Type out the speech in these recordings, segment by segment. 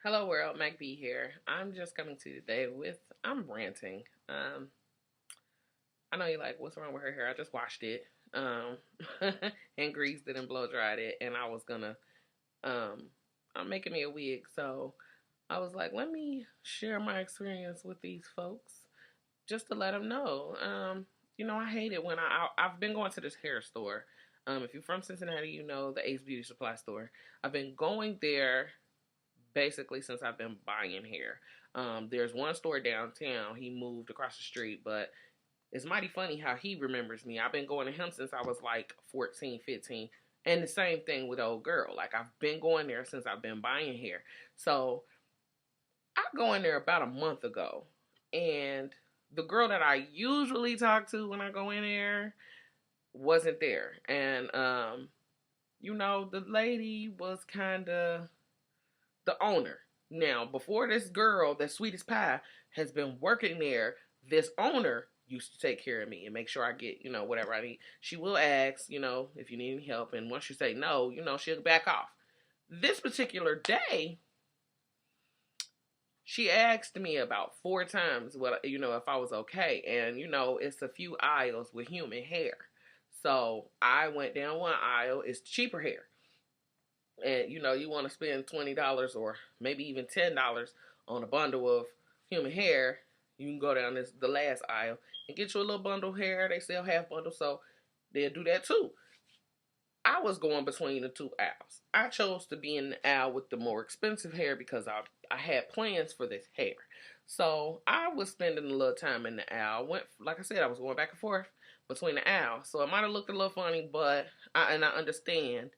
Hello world, Mac B here. I'm just coming to you today I'm ranting. I know you're like, what's wrong with her hair? I just washed it, um, and greased it and blow dried it, and I was gonna, um, I'm making me a wig, so I was like, let me share my experience with these folks, just to let them know. I hate it when I've been going to this hair store. If you're from Cincinnati, you know the Ace Beauty Supply store. I've been going there basically since I've been buying hair. There's one store downtown. He moved across the street, but it's mighty funny how he remembers me. I've been going to him since I was like 14, 15. And the same thing with old girl. Like I've been going there since I've been buying hair. So I go in there about a month ago. And the girl that I usually talk to when I go in there wasn't there. And the lady was kinda the owner. Now, before this girl, that sweetest pie, has been working there, this owner used to take care of me and make sure I get, whatever I need. She will ask, if you need any help. And once you say no, she'll back off. This particular day, she asked me about 4 times if I was okay. And, it's a few aisles with human hair. So I went down one aisle, it's cheaper hair, and you want to spend $20 or maybe even $10 on a bundle of human hair, you can go down the last aisle and get you a little bundle of hair. They sell half bundles, so they'll do that too. I was going between the two aisles. I chose to be in the aisle with the more expensive hair because I had plans for this hair. So I was spending a little time in the aisle. Like I said, I was going back and forth between the aisles. So it might have looked a little funny, but I understand,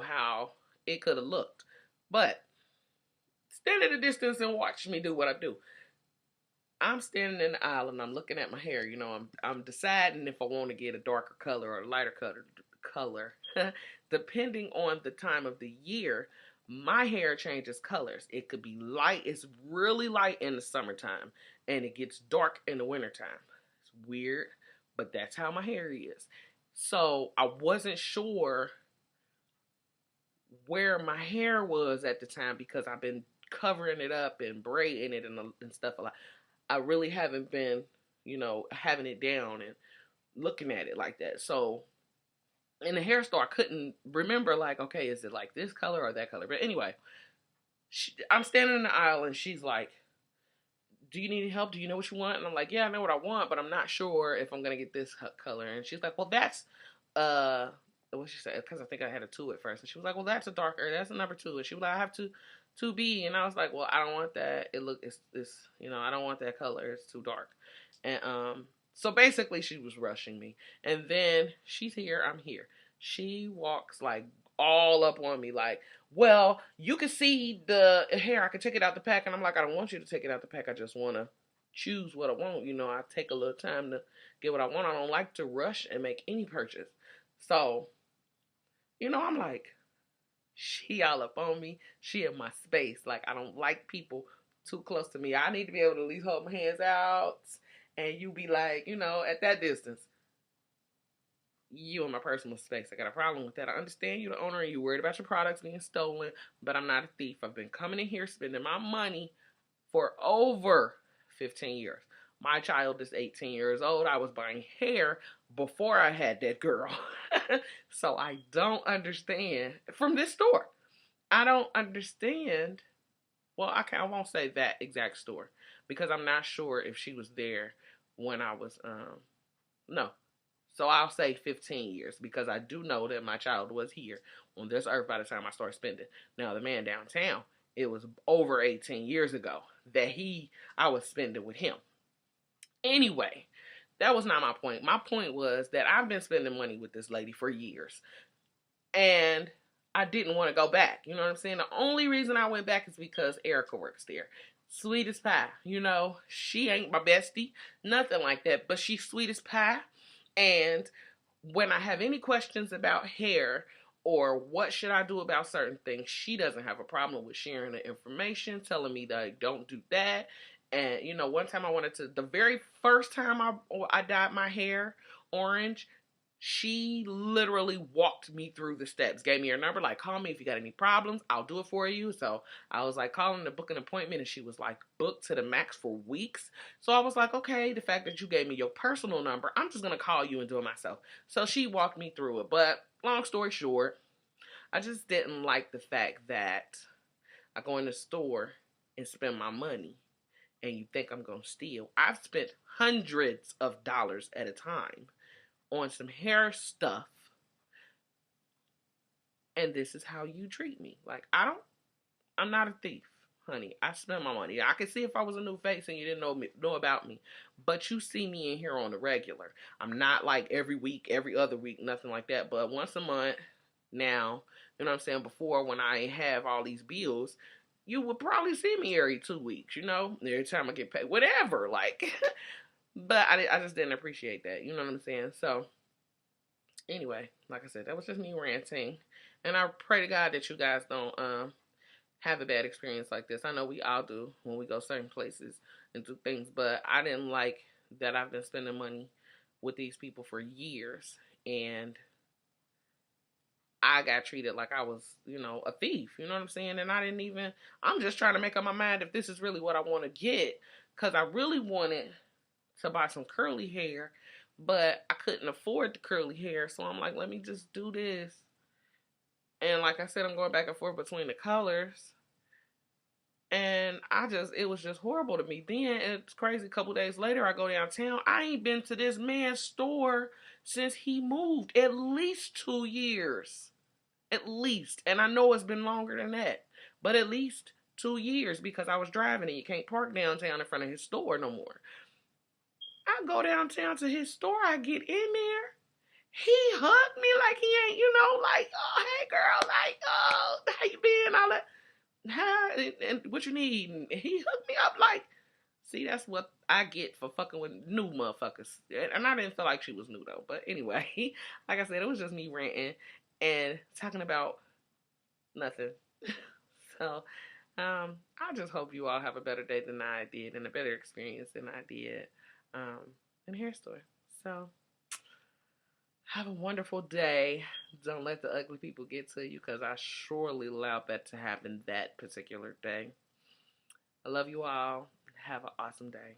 how it could have looked. But stand at a distance and watch me do what I do. I'm standing in the aisle and I'm looking at my hair. I'm deciding if I want to get a darker color or a lighter color. Depending on the time of the year, my hair changes colors. It could be light, it's really light in the summertime, and it gets dark in the wintertime. It's weird, but that's how my hair is. So I wasn't sure where my hair was at the time because I've been covering it up and braiding it and stuff a lot. I really haven't been, having it down and looking at it like that. So in the hair store, I couldn't remember, like, okay, is it like this color or that color? But anyway, I'm standing in the aisle and she's like, do you need help? Do you know what you want? And I'm like, yeah, I know what I want, but I'm not sure if I'm going to get this color. And she's like, well, that's, what she said, because I think I had a 2 at first. And she was like, well, that's a darker, that's a number 2. And she was like, I have 2B. And I was like, well, I don't want that. It's I don't want that color. It's too dark. And, so basically she was rushing me. And then she's here, I'm here. She walks like all up on me like, well, you can see the hair. I can take it out the pack. And I'm like, I don't want you to take it out the pack. I just want to choose what I want. I take a little time to get what I want. I don't like to rush and make any purchase. So, I'm like, she all up on me. She in my space. Like, I don't like people too close to me. I need to be able to at least hold my hands out. And you be like, at that distance, you in my personal space. I got a problem with that. I understand you the owner and you worried about your products being stolen, but I'm not a thief. I've been coming in here spending my money for over 15 years. My child is 18 years old. I was buying hair before I had that girl. So I don't understand from this store. I don't understand. Well, I won't say that exact store because I'm not sure if she was there when I was no. So I'll say 15 years because I do know that my child was here on this earth by the time I started spending. Now the man downtown, it was over 18 years ago that I was spending with him. Anyway, that was not my point. My point was that I've been spending money with this lady for years. And I didn't want to go back. You know what I'm saying? The only reason I went back is because Erica works there. Sweet as pie. She ain't my bestie. Nothing like that. But she's sweet as pie. And when I have any questions about hair or what should I do about certain things, she doesn't have a problem with sharing the information, telling me that don't do that. And, one time the very first time I dyed my hair orange, She literally walked me through the steps, gave me her number, like, call me if you got any problems, I'll do it for you. So I was like calling to book an appointment, and she was like booked to the max for weeks. So I was like, okay, the fact that you gave me your personal number, I'm just gonna call you and do it myself. So she walked me through it. But long story short, I just didn't like the fact that I go in the store and spend my money and you think I'm gonna steal. I've spent hundreds of dollars at a time on some hair stuff, and this is how you treat me. Like, I'm not a thief, honey. I spend my money. I could see if I was a new face and you didn't know about me, but you see me in here on the regular. I'm not like every week, every other week, nothing like that, but once a month now. You know what I'm saying? Before, when I have all these bills, you would probably see me every 2 weeks, every time I get paid, whatever, like, but I just didn't appreciate that, you know what I'm saying? So, anyway, like I said, that was just me ranting, and I pray to God that you guys don't, have a bad experience like this. I know we all do when we go certain places and do things, but I didn't like that I've been spending money with these people for years, and I got treated like I was, a thief. You know what I'm saying? And I'm just trying to make up my mind if this is really what I want to get. Because I really wanted to buy some curly hair, but I couldn't afford the curly hair. So I'm like, let me just do this. And like I said, I'm going back and forth between the colors. And it was just horrible to me. Then it's crazy. A couple days later, I go downtown. I ain't been to this man's store since he moved. At least 2 years. At least. And I know it's been longer than that. But at least 2 years, because I was driving and you can't park downtown in front of his store no more. I go downtown to his store. I get in there. He hugged me like he ain't, like, oh, hey girl, like, oh, how you been? All that. Hi, and what you need? And he hooked me up like, see, that's what I get for fucking with new motherfuckers. And I didn't feel like she was new though. But anyway, like I said, it was just me ranting and talking about nothing. So, I just hope you all have a better day than I did and a better experience than I did in hair store. So, have a wonderful day. Don't let the ugly people get to you, because I surely allowed that to happen that particular day. I love you all. Have an awesome day.